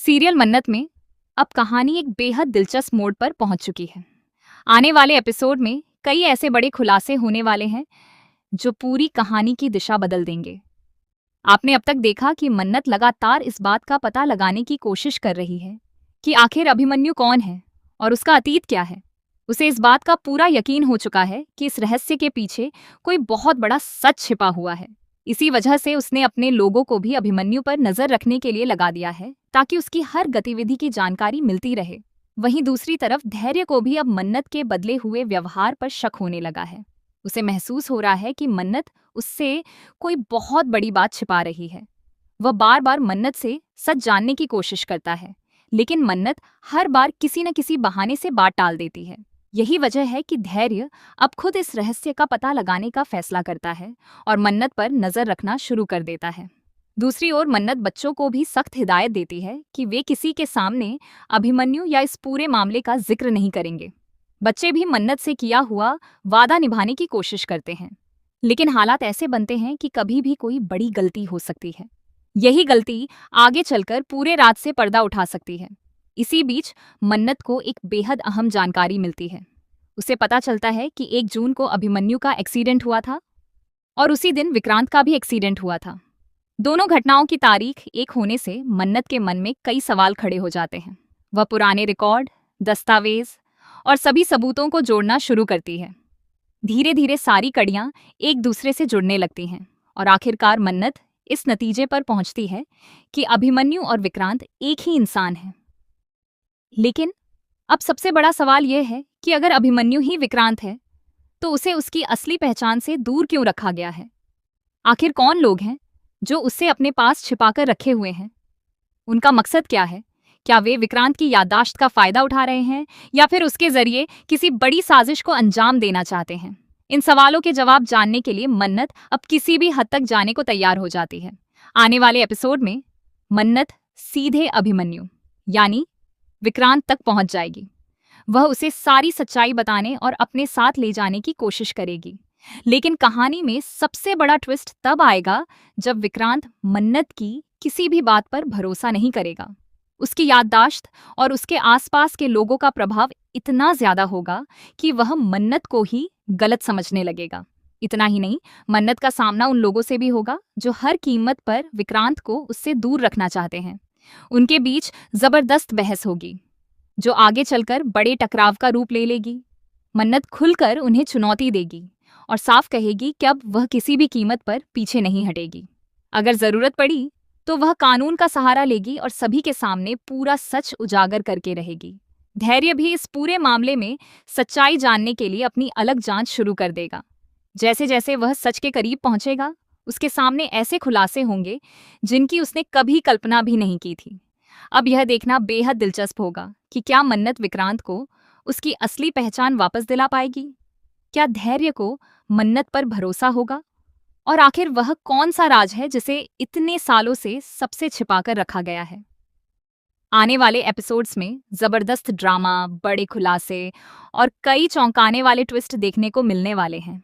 Serial मन्नत में अब कहानी एक बेहद दिलचस्प मोड़ पर पहुंच चुकी है। आने वाले एपिसोड में कई ऐसे बड़े खुलासे होने वाले हैं जो पूरी कहानी की दिशा बदल देंगे। आपने अब तक देखा कि मन्नत लगातार इस बात का पता लगाने की कोशिश कर रही है कि आखिर अभिमन्यु कौन है और उसका अतीत क्या है। उसे इस बात का पूरा यकीन हो चुका है कि इस रहस्य के पीछे कोई बहुत बड़ा सच छिपा हुआ है। इसी वजह से उसने अपने लोगों को भी अभिमन्यु पर नजर रखने के लिए लगा दिया है ताकि उसकी हर गतिविधि की जानकारी मिलती रहे। वहीं दूसरी तरफ धैर्य को भी अब मन्नत के बदले हुए व्यवहार पर शक होने लगा है। उसे महसूस हो रहा है कि मन्नत उससे कोई बहुत बड़ी बात छिपा रही है। वह बार बार मन्नत से सच जानने की कोशिश करता है, लेकिन मन्नत हर बार किसी न किसी बहाने से बात टाल देती है। यही वजह है कि धैर्य अब खुद इस रहस्य का पता लगाने का फैसला करता है और मन्नत पर नजर रखना शुरू कर देता है। दूसरी ओर मन्नत बच्चों को भी सख्त हिदायत देती है कि वे किसी के सामने अभिमन्यु या इस पूरे मामले का जिक्र नहीं करेंगे। बच्चे भी मन्नत से किया हुआ वादा निभाने की कोशिश करते हैं, लेकिन हालात ऐसे बनते हैं कि कभी भी कोई बड़ी गलती हो सकती है। यही गलती आगे चलकर पूरे राज से पर्दा उठा सकती है। इसी बीच मन्नत को एक बेहद अहम जानकारी मिलती है। उसे पता चलता है कि 1 जून को अभिमन्यु का एक्सीडेंट हुआ था और उसी दिन विक्रांत का भी एक्सीडेंट हुआ था। दोनों घटनाओं की तारीख एक होने से मन्नत के मन में कई सवाल खड़े हो जाते हैं। वह पुराने रिकॉर्ड, दस्तावेज और सभी सबूतों को जोड़ना शुरू करती है। धीरे धीरे सारी कड़ियां एक दूसरे से जुड़ने लगती हैं और आखिरकार मन्नत इस नतीजे पर पहुंचती है कि अभिमन्यु और विक्रांत एक ही इंसान हैं। लेकिन अब सबसे बड़ा सवाल यह है कि अगर अभिमन्यु ही विक्रांत है तो उसे उसकी असली पहचान से दूर क्यों रखा गया है। आखिर कौन लोग हैं जो उसे अपने पास छिपाकर रखे हुए हैं? उनका मकसद क्या है? क्या वे विक्रांत की याददाश्त का फायदा उठा रहे हैं या फिर उसके जरिए किसी बड़ी साजिश को अंजाम देना चाहते हैं? इन सवालों के जवाब जानने के लिए मन्नत अब किसी भी हद तक जाने को तैयार हो जाती है। आने वाले एपिसोड में मन्नत सीधे अभिमन्यु यानी विक्रांत तक पहुंच जाएगी। वह उसे सारी सच्चाई बताने और अपने साथ ले जाने की कोशिश करेगी। लेकिन कहानी में सबसे बड़ा ट्विस्ट तब आएगा जब विक्रांत मन्नत की किसी भी बात पर भरोसा नहीं करेगा। उसकी याददाश्त और उसके आसपास के लोगों का प्रभाव इतना ज्यादा होगा कि वह मन्नत को ही गलत समझने लगेगा। इतना ही नहीं, मन्नत का सामना उन लोगों से भी होगा जो हर कीमत पर विक्रांत को उससे दूर रखना चाहते हैं। उनके बीच जबरदस्त बहस होगी जो आगे चलकर बड़े टकराव का रूप ले लेगी। मन्नत खुलकर उन्हें चुनौती देगी और साफ कहेगी कि अब वह किसी भी कीमत पर पीछे नहीं हटेगी। अगर जरूरत पड़ी तो वह कानून का सहारा लेगी और सभी के सामने पूरा सच उजागर करके रहेगी। धैर्य भी इस पूरे मामले में सच्चाई जानने के लिए अपनी अलग जांच शुरू कर देगा। जैसे जैसे वह सच के करीब पहुंचेगा, उसके सामने ऐसे खुलासे होंगे जिनकी उसने कभी कल्पना भी नहीं की थी। अब यह देखना बेहद दिलचस्प होगा कि क्या मन्नत विक्रांत को उसकी असली पहचान वापस दिला पाएगी? क्या धैर्य को मन्नत पर भरोसा होगा? और आखिर वह कौन सा राज है जिसे इतने सालों से सबसे छिपाकर रखा गया है? आने वाले एपिसोड्स में जबरदस्त ड्रामा, बड़े खुलासे और कई चौंकाने वाले ट्विस्ट देखने को मिलने वाले हैं।